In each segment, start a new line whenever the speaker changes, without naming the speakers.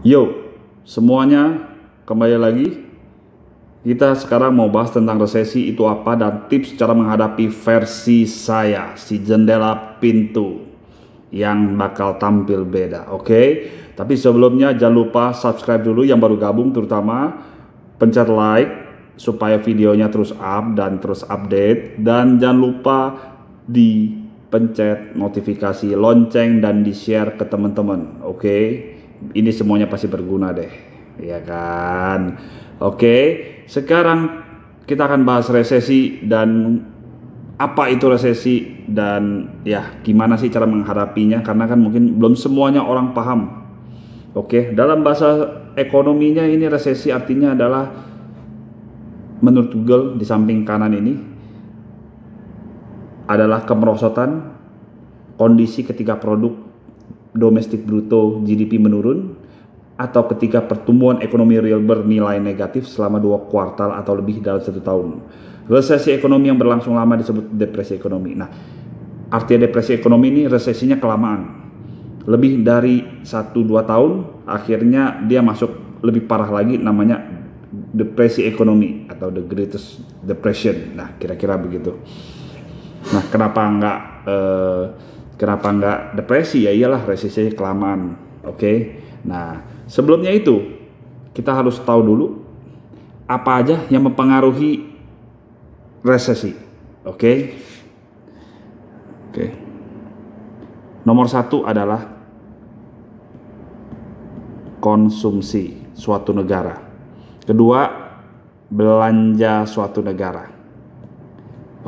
Yo, semuanya kembali lagi. Kita sekarang mau bahas tentang resesi itu apa dan tips cara menghadapi versi saya, si jendela pintu yang bakal tampil beda, oke? Tapi sebelumnya jangan lupa subscribe dulu yang baru gabung, terutama pencet like supaya videonya terus up dan terus update, dan jangan lupa dipencet notifikasi lonceng dan di share ke teman-teman, oke? Ini semuanya pasti berguna deh, ya kan? Oke, sekarang kita akan bahas resesi dan apa itu resesi dan ya gimana sih cara menghadapinya, karena kan mungkin belum semuanya orang paham. Oke, dalam bahasa ekonominya ini resesi artinya adalah, menurut Google di samping kanan ini, adalah kemerosotan kondisi ketika produk domestik bruto GDP menurun, atau ketika pertumbuhan ekonomi real bernilai negatif selama 2 kuartal atau lebih dalam 1 tahun. Resesi ekonomi yang berlangsung lama disebut depresi ekonomi. Nah, arti depresi ekonomi ini resesinya kelamaan, lebih dari 1-2 tahun, akhirnya dia masuk lebih parah lagi, namanya depresi ekonomi atau the greatest depression. Nah, kira-kira begitu. Nah, kenapa enggak depresi? Ya iyalah, resesinya kelamaan. Oke. Nah, sebelumnya itu kita harus tahu dulu apa aja yang mempengaruhi resesi. Oke. Nomor 1 adalah konsumsi suatu negara. Kedua, belanja suatu negara.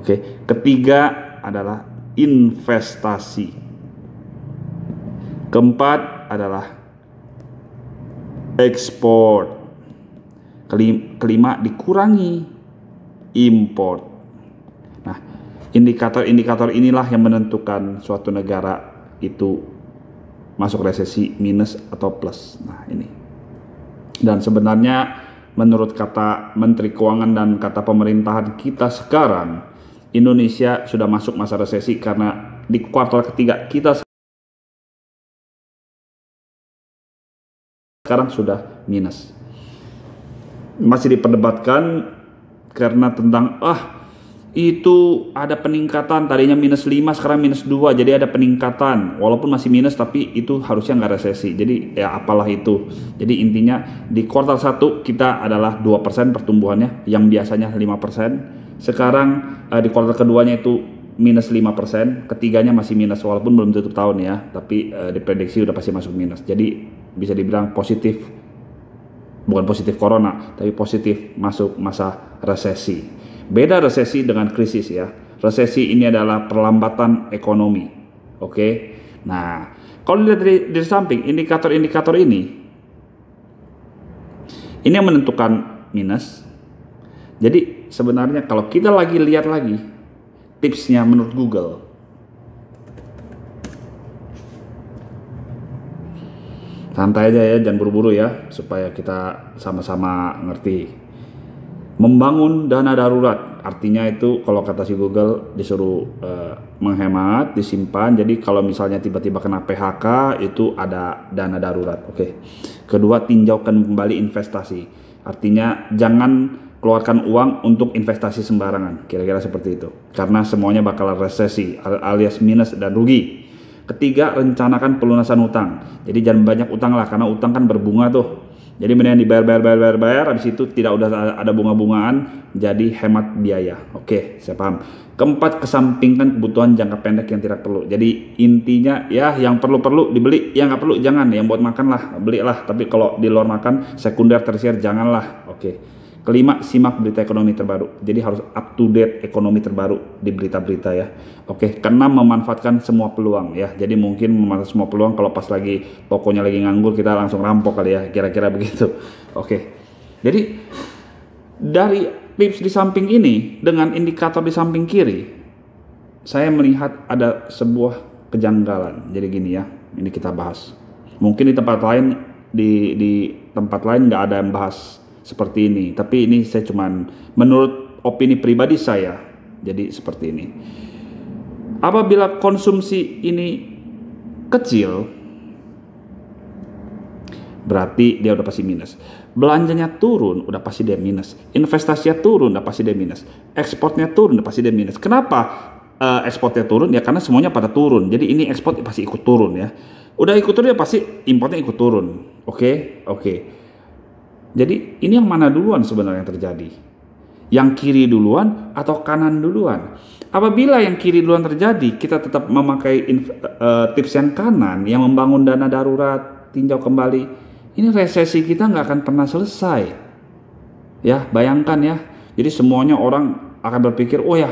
Oke. Ketiga adalah investasi. Keempat adalah ekspor. Kelima, dikurangi import. Nah, indikator-indikator inilah yang menentukan suatu negara itu masuk resesi, minus atau plus. Nah, ini. Dan sebenarnya menurut kata Menteri Keuangan dan kata pemerintahan kita sekarang, Indonesia sudah masuk masa resesi karena di kuartal ketiga kita sekarang sudah minus. Masih diperdebatkan karena tentang itu ada peningkatan, tadinya -5 sekarang -2, jadi ada peningkatan walaupun masih minus, tapi itu harusnya nggak resesi. Jadi ya apalah itu. Jadi intinya di kuartal 1 kita adalah 2% pertumbuhannya yang biasanya 5%. Sekarang di kuartal keduanya itu -5%, ketiganya masih minus walaupun belum tutup tahun ya, tapi diprediksi udah pasti masuk minus. Jadi bisa dibilang positif, bukan positif corona, tapi positif masuk masa resesi. Beda resesi dengan krisis ya. Resesi ini adalah perlambatan ekonomi. Oke. Nah, kalau dilihat dari samping indikator-indikator ini yang menentukan minus. Jadi sebenarnya kalau kita lihat lagi tipsnya menurut Google, santai aja ya, jangan buru-buru ya, supaya kita sama-sama ngerti. Membangun dana darurat, artinya itu kalau kata si Google disuruh menghemat, disimpan. Jadi kalau misalnya tiba-tiba kena PHK itu ada dana darurat. Oke. Kedua, tinjaukan kembali investasi, artinya jangan keluarkan uang untuk investasi sembarangan, kira-kira seperti itu, karena semuanya bakal resesi alias minus dan rugi. Ketiga, rencanakan pelunasan utang. Jadi jangan banyak utang lah, karena utang kan berbunga tuh. Jadi mendingan dibayar, habis itu tidak udah ada bunga-bungaan, jadi hemat biaya. Oke, saya paham. Keempat, kesampingkan kebutuhan jangka pendek yang tidak perlu. Jadi intinya ya, yang perlu dibeli, yang nggak perlu jangan. Yang buat makan lah, belilah. Tapi kalau di luar makan, sekunder, tersier janganlah. Oke. Kelima, simak berita ekonomi terbaru. Jadi harus up to date ekonomi terbaru di berita-berita ya. Oke, keenam, memanfaatkan semua peluang ya. Jadi mungkin memanfaatkan semua peluang, kalau pas lagi tokonya lagi nganggur, kita langsung rampok kali ya, kira-kira begitu. Oke. Jadi dari tips di samping ini dengan indikator di samping kiri, saya melihat ada sebuah kejanggalan. Jadi gini ya, ini kita bahas. Mungkin di tempat lain di tempat lain nggak ada yang bahas seperti ini, tapi ini saya cuman menurut opini pribadi saya. Jadi seperti ini. Apabila konsumsi ini kecil, berarti dia udah pasti minus. Belanjanya turun, udah pasti dia minus. Investasinya turun, udah pasti dia minus. Ekspornya turun, udah pasti dia minus. Kenapa ekspornya turun? Ya karena semuanya pada turun. Jadi ini ekspor pasti ikut turun ya. Udah ikut turun ya pasti importnya ikut turun. Oke. Jadi ini yang mana duluan sebenarnya yang terjadi? Yang kiri duluan atau kanan duluan? Apabila yang kiri duluan terjadi, kita tetap memakai tips yang kanan, yang membangun dana darurat, tinjau kembali, ini resesi kita nggak akan pernah selesai. Ya, bayangkan ya. Jadi semuanya orang akan berpikir, oh ya,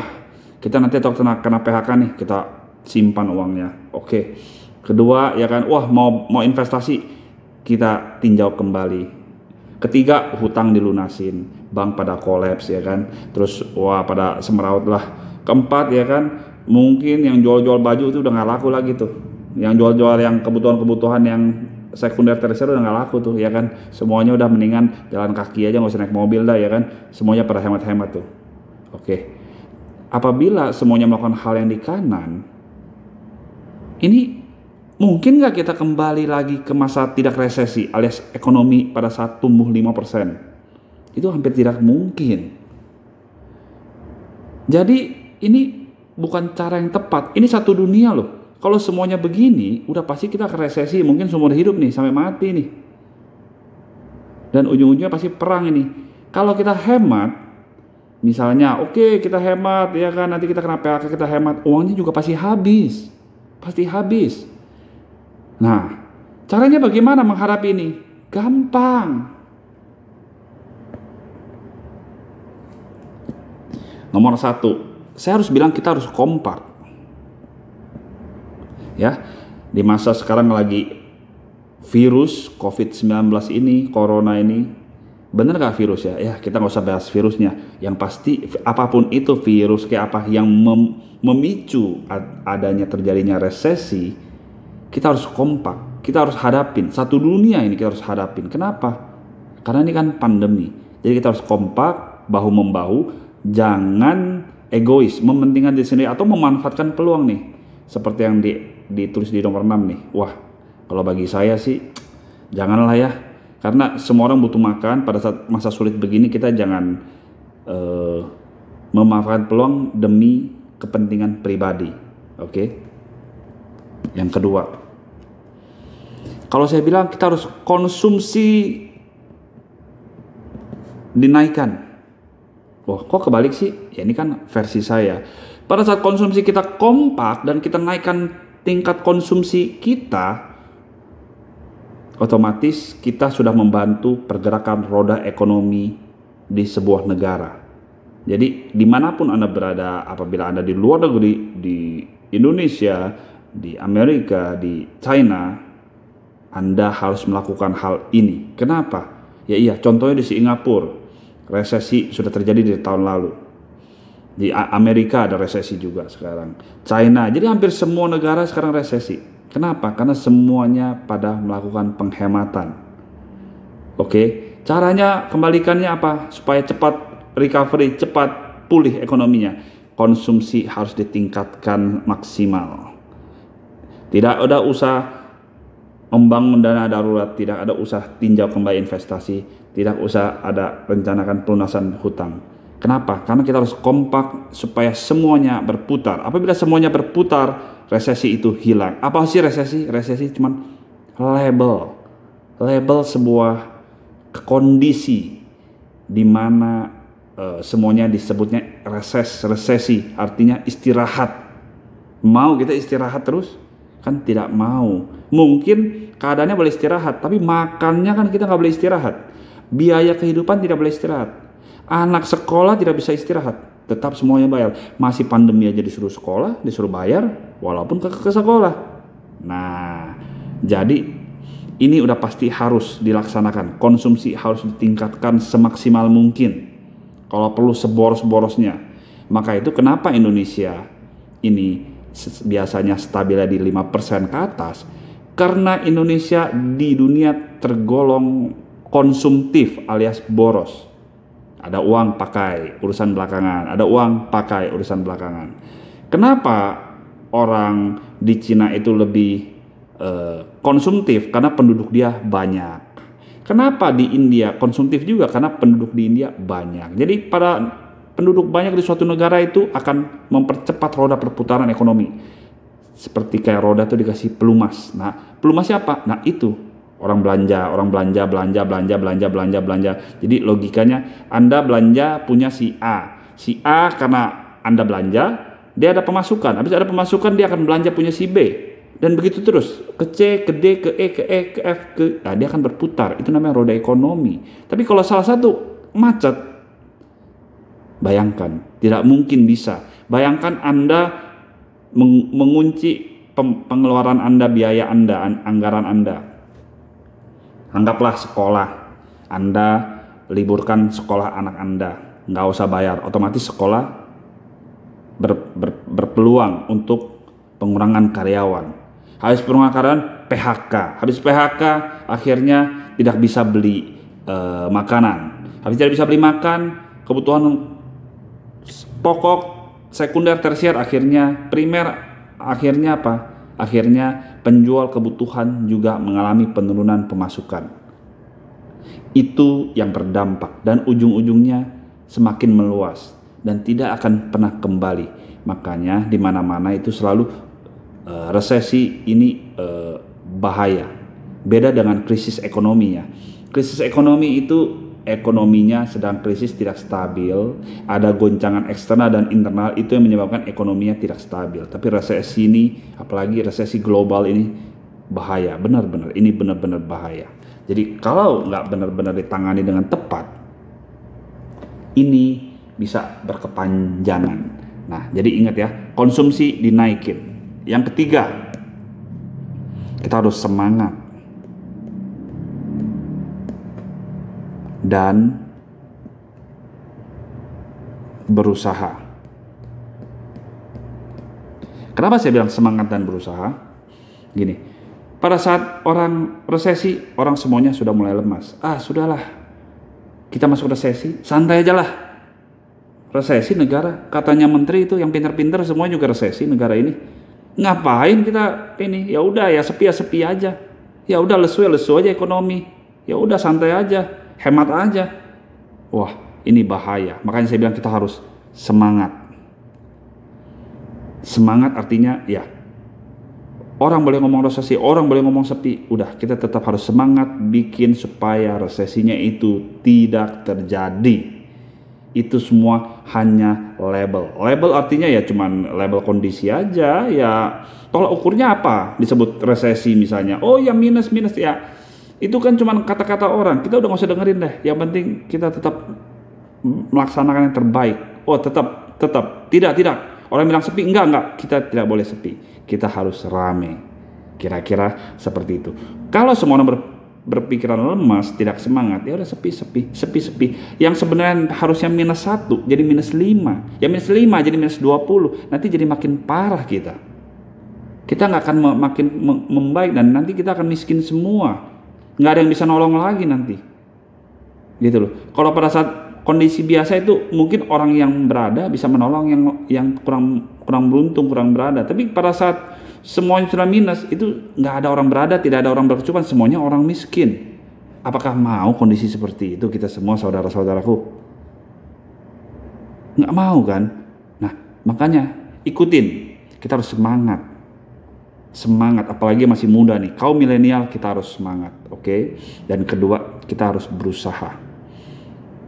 kita nanti takut kena PHK nih, kita simpan uangnya. Oke. Kedua, ya kan, wah mau investasi, kita tinjau kembali. Ketiga, hutang dilunasin, bank pada kolaps ya kan. Terus wah pada semeraut lah. Keempat ya kan, mungkin yang jual-jual baju itu udah nggak laku lagi tuh. Yang jual-jual yang kebutuhan-kebutuhan yang sekunder tersier udah nggak laku tuh ya kan. Semuanya udah mendingan jalan kaki aja, nggak usah naik mobil dah ya kan. Semuanya pada hemat-hemat tuh. Oke. Apabila semuanya melakukan hal yang di kanan, ini mungkin nggak kita kembali lagi ke masa tidak resesi alias ekonomi pada saat tumbuh 5%? Itu hampir tidak mungkin. Jadi ini bukan cara yang tepat. Ini satu dunia loh. Kalau semuanya begini, udah pasti kita akan resesi mungkin seumur hidup nih, sampai mati nih. Dan ujung-ujungnya pasti perang ini. Kalau kita hemat, misalnya oke, kita hemat ya kan, nanti kita kena PHK, kita hemat, uangnya juga pasti habis. Pasti habis. Nah, caranya bagaimana menghadapi ini? Gampang. Nomor satu, saya harus bilang kita harus kompak. Ya, di masa sekarang lagi virus COVID-19 ini, corona ini, bener gak virus ya? Ya, kita nggak usah bahas virusnya. Yang pasti apapun itu virus kayak apa yang memicu adanya terjadinya resesi, kita harus kompak. Kita harus hadapin. Satu dunia ini kita harus hadapin. Kenapa? Karena ini kan pandemi. Jadi kita harus kompak, bahu membahu, jangan egois, mementingkan diri sendiri atau memanfaatkan peluang nih. Seperti yang ditulis di nomor 6 nih. Wah, kalau bagi saya sih janganlah ya. Karena semua orang butuh makan. Pada saat masa sulit begini kita jangan memanfaatkan peluang demi kepentingan pribadi. Oke. Yang kedua, kalau saya bilang kita harus konsumsi dinaikkan. Wah, kok kebalik sih? Ya ini kan versi saya. Pada saat konsumsi kita kompak dan kita naikkan tingkat konsumsi kita, otomatis kita sudah membantu pergerakan roda ekonomi di sebuah negara. Jadi dimanapun Anda berada, apabila Anda di luar negeri, di Indonesia, di Amerika, di China, Anda harus melakukan hal ini. Kenapa? Ya iya, contohnya di Singapura. Resesi sudah terjadi dari tahun lalu. Di Amerika ada resesi juga sekarang. China, jadi hampir semua negara sekarang resesi. Kenapa? Karena semuanya pada melakukan penghematan. Oke, caranya kembalikannya apa? Supaya cepat recovery, cepat pulih ekonominya. Konsumsi harus ditingkatkan maksimal. Tidak ada usah membangun dana darurat, tidak ada usah tinjau kembali investasi, tidak usah ada rencanakan pelunasan hutang. Kenapa? Karena kita harus kompak supaya semuanya berputar. Apabila semuanya berputar, resesi itu hilang. Apa sih resesi? Resesi cuman label sebuah kondisi di mana semuanya disebutnya resesi, artinya istirahat. Mau kita istirahat terus? Kan tidak mau. Mungkin keadaannya boleh istirahat, tapi makannya kan kita nggak boleh istirahat. Biaya kehidupan tidak boleh istirahat. Anak sekolah tidak bisa istirahat, tetap semuanya bayar. Masih pandemi aja disuruh sekolah, disuruh bayar, walaupun ke sekolah. Nah, jadi ini udah pasti harus dilaksanakan. Konsumsi harus ditingkatkan semaksimal mungkin. Kalau perlu seboros-borosnya. Maka itu kenapa Indonesia ini biasanya stabilnya di 5% ke atas, karena Indonesia di dunia tergolong konsumtif alias boros. Ada uang pakai urusan belakangan, ada uang pakai urusan belakangan. Kenapa orang di Cina itu lebih konsumtif? Karena penduduk dia banyak. Kenapa di India konsumtif juga? Karena penduduk di India banyak. Jadi pada penduduk banyak di suatu negara itu akan mempercepat roda perputaran ekonomi. Seperti kayak roda tuh dikasih pelumas. Nah, pelumasnya apa? Nah, itu orang belanja. Jadi logikanya Anda belanja punya si A. Si A karena Anda belanja, dia ada pemasukan. Habis ada pemasukan dia akan belanja punya si B. Dan begitu terus, ke C, ke D, ke E, ke F, nah dia akan berputar. Itu namanya roda ekonomi. Tapi kalau salah satu macet, bayangkan, tidak mungkin bisa. Bayangkan Anda mengunci pengeluaran Anda, biaya Anda, anggaran Anda. Anggaplah sekolah, Anda liburkan sekolah anak Anda, nggak usah bayar, otomatis sekolah berpeluang untuk pengurangan karyawan. Habis pengurangan karyawan, PHK. Habis PHK, akhirnya tidak bisa beli makanan. Habis tidak bisa beli makan, kebutuhan pokok, sekunder, tersier, akhirnya primer, akhirnya apa? Akhirnya penjual kebutuhan juga mengalami penurunan pemasukan. Itu yang berdampak dan ujung-ujungnya semakin meluas dan tidak akan pernah kembali. Makanya di mana-mana itu selalu resesi ini bahaya. Beda dengan krisis ekonomi ya. Krisis ekonomi itu ekonominya sedang krisis, tidak stabil, ada goncangan eksternal dan internal, itu yang menyebabkan ekonominya tidak stabil. Tapi resesi ini, apalagi resesi global ini bahaya, benar-benar, ini benar-benar bahaya. Jadi kalau nggak benar-benar ditangani dengan tepat, ini bisa berkepanjangan. Nah, jadi ingat ya, konsumsi dinaikin. Yang ketiga, kita harus semangat dan berusaha. Kenapa saya bilang semangat dan berusaha? Gini, pada saat orang resesi, orang semuanya sudah mulai lemas. Sudahlah, kita masuk resesi, santai aja lah. Resesi negara, katanya menteri itu yang pintar-pintar semua juga resesi negara ini. Ngapain kita ini? Ya udah ya sepi aja. Ya udah lesu aja ekonomi. Ya udah santai aja, hemat aja. Wah, ini bahaya. Makanya saya bilang kita harus semangat. Semangat artinya ya, orang boleh ngomong resesi, orang boleh ngomong sepi. Udah, kita tetap harus semangat bikin supaya resesinya itu tidak terjadi. Itu semua hanya label. Label artinya ya cuman label kondisi aja. Ya tolak ukurnya apa? Disebut resesi misalnya. Oh ya minus ya. Itu kan cuman kata-kata orang. Kita udah gak usah dengerin deh. Yang penting kita tetap melaksanakan yang terbaik. Oh tetap. Tidak. Orang bilang sepi, enggak. Kita tidak boleh sepi. Kita harus rame. Kira-kira seperti itu. Kalau semua orang berpikiran lemas, tidak semangat, ya udah sepi. Yang sebenarnya harusnya -1 jadi -5. Ya -5 jadi -20. Nanti jadi makin parah kita. Kita nggak akan makin membaik dan nanti kita akan miskin semua. Nggak ada yang bisa nolong lagi nanti. Gitu loh. Kalau pada saat kondisi biasa itu mungkin orang yang berada bisa menolong yang kurang beruntung, kurang berada. Tapi pada saat semuanya sudah minus, itu nggak ada orang berada, tidak ada orang berkecukupan, semuanya orang miskin. Apakah mau kondisi seperti itu kita semua saudara-saudaraku? Nggak mau kan? Nah, makanya ikutin. Kita harus semangat, apalagi masih muda nih. Kaum milenial kita harus semangat, oke? Dan kedua, kita harus berusaha.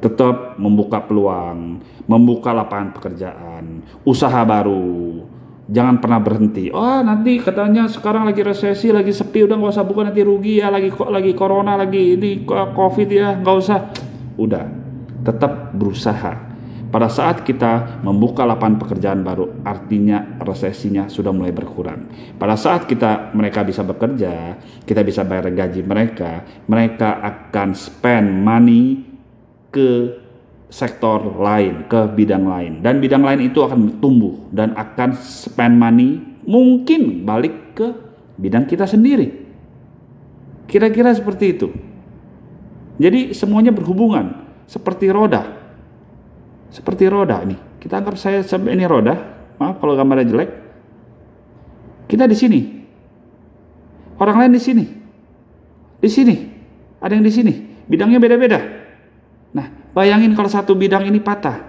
Tetap membuka peluang, membuka lapangan pekerjaan, usaha baru. Jangan pernah berhenti. Nanti katanya sekarang lagi resesi, lagi sepi, udah nggak usah buka, nanti rugi ya, lagi corona, lagi ini covid ya, nggak usah. Udah, tetap berusaha. Pada saat kita membuka lapangan pekerjaan baru, artinya resesinya sudah mulai berkurang. Pada saat mereka bisa bekerja, kita bisa bayar gaji mereka akan spend money ke sektor lain, ke bidang lain, dan bidang lain itu akan tumbuh dan akan spend money mungkin balik ke bidang kita sendiri. Kira-kira seperti itu. Jadi semuanya berhubungan, seperti roda nih. Kita anggap saya ini roda, maaf kalau gambarnya jelek. Kita di sini, orang lain di sini, ada yang di sini, bidangnya beda-beda. Nah, bayangin kalau satu bidang ini patah,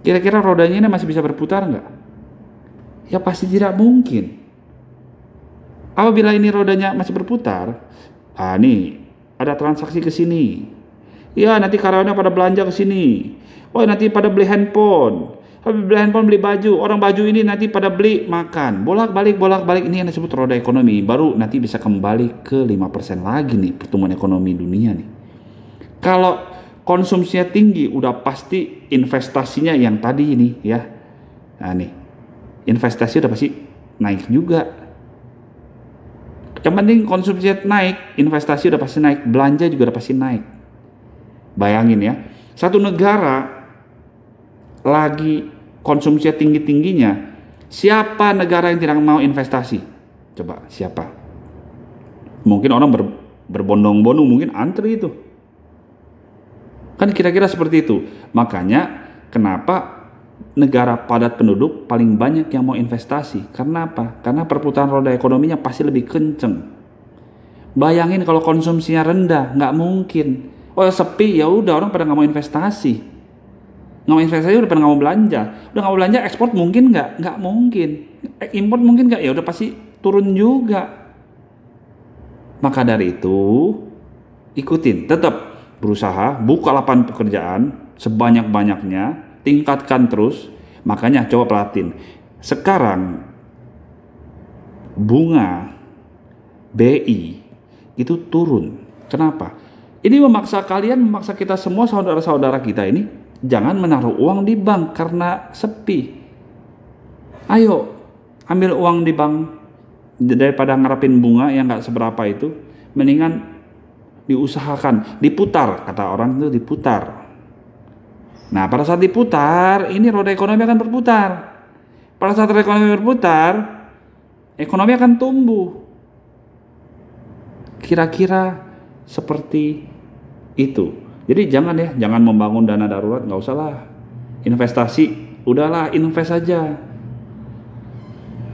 kira-kira rodanya ini masih bisa berputar nggak? Ya pasti tidak mungkin. Apabila ini rodanya masih berputar, nih ada transaksi ke sini. Ya nanti karyawannya pada belanja ke sini. Oh nanti pada beli handphone. Habis beli handphone, beli baju. Orang baju ini nanti pada beli makan. Bolak-balik. Ini yang disebut roda ekonomi. Baru nanti bisa kembali ke 5% lagi nih pertumbuhan ekonomi dunia nih. Kalau konsumsinya tinggi, udah pasti investasinya yang tadi ini ya. Nah nih, investasi udah pasti naik juga. Yang penting konsumsinya naik, investasi udah pasti naik, belanja juga udah pasti naik. Bayangin ya, satu negara lagi konsumsinya tinggi-tingginya, siapa negara yang tidak mau investasi? Coba siapa? Mungkin orang berbondong-bondong, mungkin antri itu. Kan kira-kira seperti itu. Makanya kenapa negara padat penduduk paling banyak yang mau investasi? Karena apa? Karena perputaran roda ekonominya pasti lebih kenceng. Bayangin kalau konsumsinya rendah, nggak mungkin. Oh sepi, ya udah orang pada nggak mau investasi. Nggak mau investasi udah pada nggak mau belanja. Udah nggak mau belanja, ekspor mungkin nggak? Nggak mungkin. Import mungkin nggak? Ya udah pasti turun juga. Maka dari itu ikutin, tetap berusaha buka lapangan pekerjaan sebanyak-banyaknya, tingkatkan terus. Makanya coba perhatiin, sekarang bunga BI itu turun. Kenapa? Ini memaksa kita semua, saudara-saudara kita ini jangan menaruh uang di bank karena sepi. Ayo ambil uang di bank, daripada ngarepin bunga yang nggak seberapa itu, mendingan diusahakan, diputar, kata orang itu diputar. Nah pada saat diputar, ini roda ekonomi akan berputar. Pada saat roda ekonomi berputar, ekonomi akan tumbuh. Kira-kira seperti itu. Jadi jangan membangun dana darurat, nggak usah lah. Investasi, udahlah invest aja.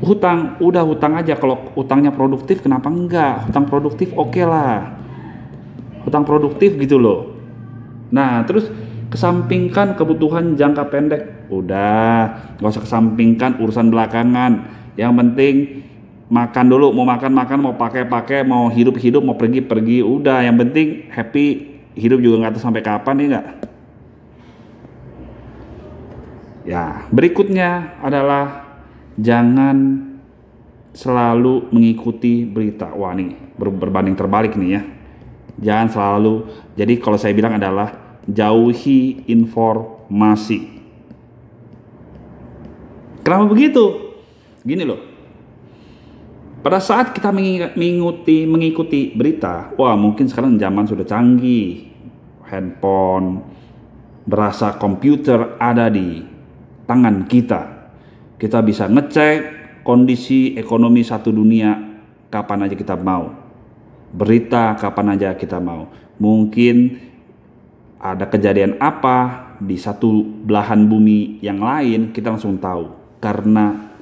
Hutang aja. Kalau hutangnya produktif, kenapa enggak? Hutang produktif oke lah. Hutang produktif gitu loh. Nah terus kesampingkan kebutuhan jangka pendek. Udah, nggak usah kesampingkan urusan belakangan. Yang penting makan dulu, mau makan, mau pakai, mau hidup, mau pergi. Udah, yang penting happy. Hidup juga nggak tahu sampai kapan ya nggak. Ya, berikutnya adalah jangan selalu mengikuti berita. Wah nih berbanding terbalik nih ya. Jangan selalu. Jadi kalau saya bilang adalah jauhi informasi. Kenapa begitu? Gini loh. Pada saat kita mengikuti berita, wah mungkin sekarang zaman sudah canggih, handphone, berasa komputer ada di tangan kita. Kita bisa ngecek kondisi ekonomi satu dunia kapan aja kita mau, berita kapan aja kita mau. Mungkin ada kejadian apa di satu belahan bumi yang lain, kita langsung tahu karena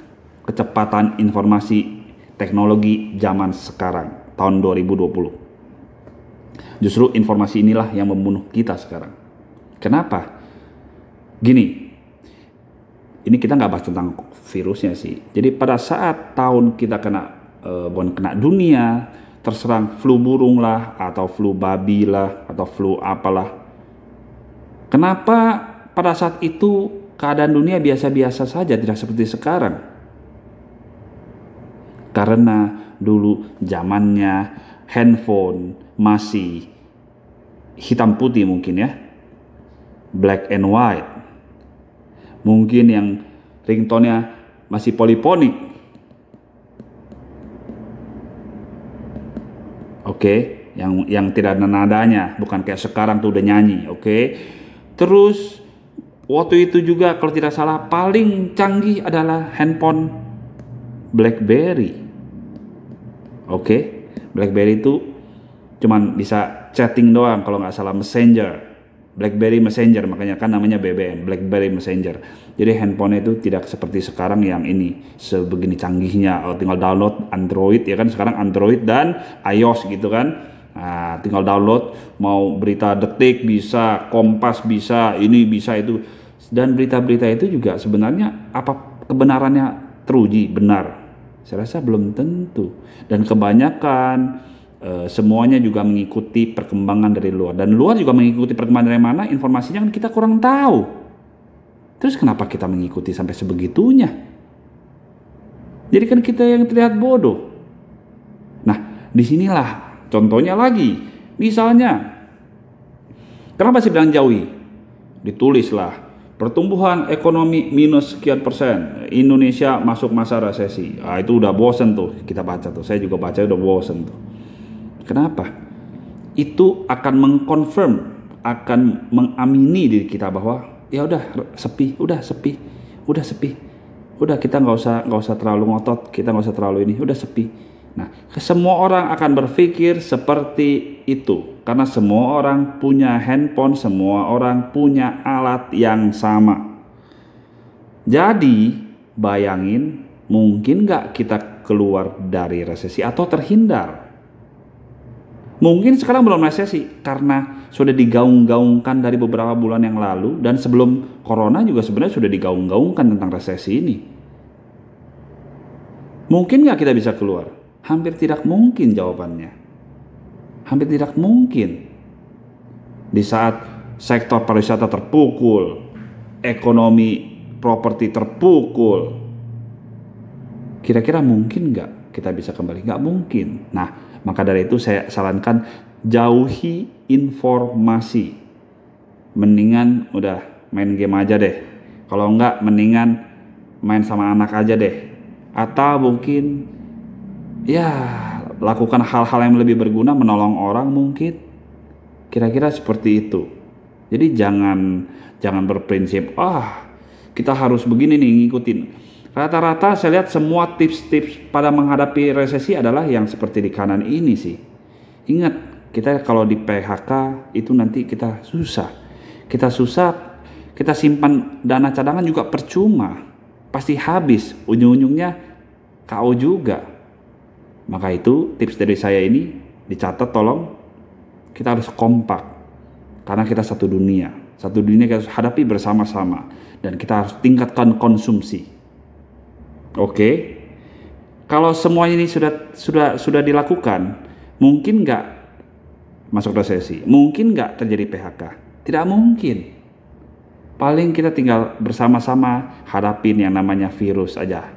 kecepatan informasi teknologi zaman sekarang, tahun 2020. Justru informasi inilah yang membunuh kita sekarang. Kenapa? Gini, ini kita nggak bahas tentang virusnya sih. Jadi pada saat tahun kita kena dunia, terserang flu burung lah, atau flu babi lah, atau flu apalah. Kenapa pada saat itu keadaan dunia biasa-biasa saja, tidak seperti sekarang? Karena dulu zamannya handphone masih hitam putih mungkin ya, black and white. Mungkin yang ringtone-nya masih poliponik. Oke, yang tidak ada nadanya, bukan kayak sekarang tuh udah nyanyi. Oke. Terus waktu itu juga kalau tidak salah paling canggih adalah handphone BlackBerry. Oke, BlackBerry itu cuman bisa chatting doang kalau nggak salah, Messenger, BlackBerry Messenger, makanya kan namanya BBM, BlackBerry Messenger. Jadi handphone itu tidak seperti sekarang yang ini sebegini canggihnya, tinggal download Android ya kan, sekarang Android dan iOS gitu kan. Nah, tinggal download, mau berita Detik bisa, Kompas bisa, ini bisa itu. Dan berita-berita itu juga sebenarnya apa kebenarannya teruji benar? Saya rasa belum tentu. Dan kebanyakan semuanya juga mengikuti perkembangan dari luar. Dan luar juga mengikuti perkembangan dari mana, informasinya kan kita kurang tahu. Terus kenapa kita mengikuti sampai sebegitunya? Jadi kan kita yang terlihat bodoh. Nah, disinilah contohnya lagi. Misalnya, kenapa sih bilang jauhi? Ditulislah, pertumbuhan ekonomi minus sekian persen, Indonesia masuk masa resesi. Itu udah bosen tuh kita baca tuh. Saya juga baca udah bosen tuh. Kenapa? Itu akan mengkonfirm, akan mengamini diri kita bahwa ya udah sepi, udah kita nggak usah terlalu ngotot, kita nggak usah terlalu ini, udah sepi. Nah, semua orang akan berpikir seperti itu karena semua orang punya handphone, semua orang punya alat yang sama. Jadi bayangin, mungkin nggak kita keluar dari resesi atau terhindar? Mungkin sekarang belum resesi karena sudah digaung-gaungkan dari beberapa bulan yang lalu, dan sebelum corona juga sebenarnya sudah digaung-gaungkan tentang resesi ini. Mungkin nggak kita bisa keluar? Hampir tidak mungkin jawabannya. Hampir tidak mungkin. Di saat sektor pariwisata terpukul, ekonomi properti terpukul, kira-kira mungkin nggak kita bisa kembali? Nggak mungkin. Nah, maka dari itu saya sarankan jauhi informasi. Mendingan udah main game aja deh. Kalau enggak mendingan main sama anak aja deh. Atau mungkin ya lakukan hal-hal yang lebih berguna, menolong orang mungkin. Kira-kira seperti itu. Jadi jangan berprinsip kita harus begini nih ngikutin. Rata-rata saya lihat semua tips-tips pada menghadapi resesi adalah yang seperti di kanan ini sih. Ingat, kita kalau di PHK itu nanti kita susah. Kita simpan dana cadangan juga percuma. Pasti habis, ujung-ujungnya KO juga. Maka itu tips dari saya ini dicatat tolong. Kita harus kompak. Karena kita satu dunia. Satu dunia kita harus hadapi bersama-sama. Dan kita harus tingkatkan konsumsi. Oke, kalau semua ini sudah dilakukan, mungkin nggak masuk resesi? Mungkin nggak terjadi PHK? Tidak mungkin. Paling kita tinggal bersama-sama hadapin yang namanya virus aja,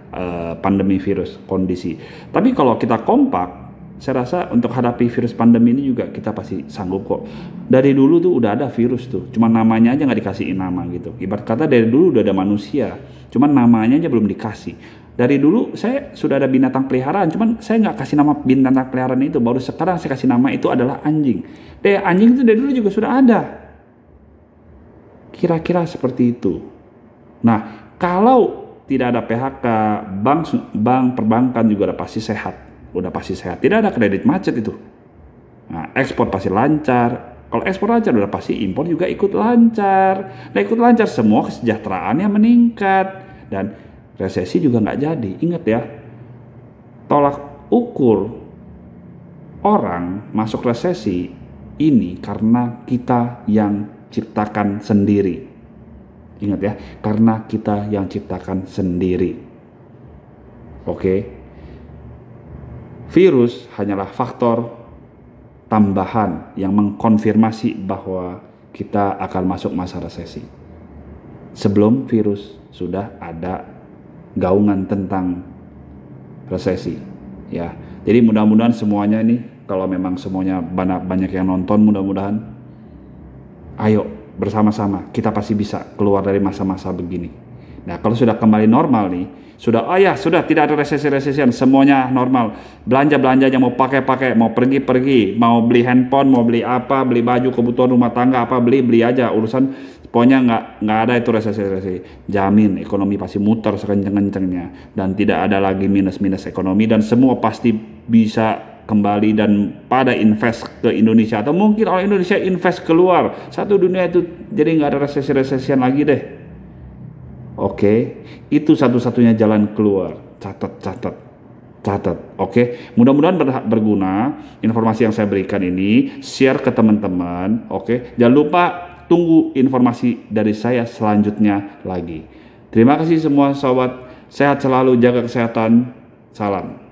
pandemi virus, kondisi. Tapi kalau kita kompak, saya rasa untuk hadapi virus pandemi ini juga kita pasti sanggup kok. Dari dulu tuh udah ada virus tuh, cuma namanya aja nggak dikasihin nama gitu. Ibarat kata dari dulu udah ada manusia, cuma namanya aja belum dikasih. Dari dulu saya sudah ada binatang peliharaan, cuman saya nggak kasih nama binatang peliharaan itu. Baru sekarang saya kasih nama itu adalah anjing. Anjing itu dari dulu juga sudah ada. Kira-kira seperti itu. Nah, kalau tidak ada PHK, bank perbankan juga udah pasti sehat. Tidak ada kredit macet itu. Nah, ekspor pasti lancar. Kalau ekspor lancar udah pasti impor juga ikut lancar. Nah, ikut lancar semua kesejahteraannya meningkat. Dan resesi juga nggak jadi. Ingat ya, tolak ukur orang masuk resesi ini karena kita yang ciptakan sendiri. Ingat ya, karena kita yang ciptakan sendiri. Oke. Virus hanyalah faktor tambahan yang mengkonfirmasi bahwa kita akan masuk masa resesi. Sebelum virus sudah ada gaungan tentang resesi, ya. Jadi mudah-mudahan semuanya ini, kalau memang semuanya banyak yang nonton, mudah-mudahan ayo bersama-sama kita pasti bisa keluar dari masa-masa begini. Nah, kalau sudah kembali normal nih, sudah tidak ada resesi-resesian, semuanya normal. Belanja aja, mau pakai, mau pergi, mau beli handphone, mau beli apa, beli baju kebutuhan rumah tangga apa, beli aja, urusan pokoknya nggak ada itu resesi. Jamin ekonomi pasti muter sekenceng-kencengnya dan tidak ada lagi minus ekonomi, dan semua pasti bisa kembali dan pada invest ke Indonesia, atau mungkin orang Indonesia invest keluar satu dunia itu, jadi nggak ada resesi-resesian lagi deh. Oke, itu satu-satunya jalan keluar. Catat catat. Oke, mudah-mudahan berguna informasi yang saya berikan ini. Share ke teman-teman. Oke, jangan lupa tunggu informasi dari saya selanjutnya lagi. Terima kasih semua sobat, sehat selalu, jaga kesehatan, salam.